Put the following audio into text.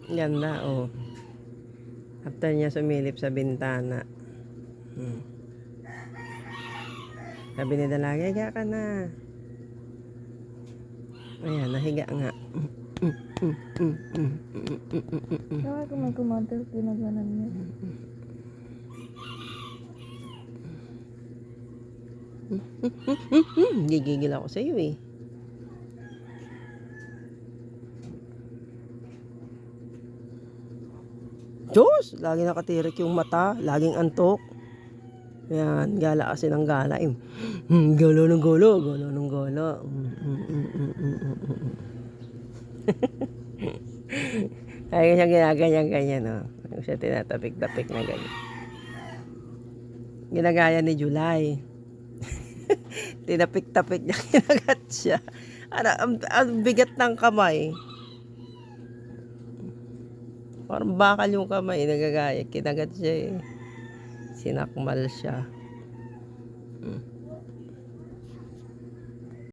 Ganda, oh. After niya sumilip sa bintana. Sabi ni Dalaga, higa ka na. Ayan, nahiga nga. Kaya kung may kumagal, ginaganan niya. Gigigil ako sa iyo eh. Diyos! Lagi nakatirik yung mata. Laging antok. Yan, gala kasi ng gala. Gala ng gala. Gala ng gala. Lagi siya ginaganyan-ganyan. Oh. Lagi siya tinatapik-tapik na ganyan. Ginagaya ni July. Tinapik-tapik niya. Kinagat siya. Ang bigat ng kamay. Parang bakal yung kamay. Nagagaya. Kinagat siya eh. Sinakmal siya.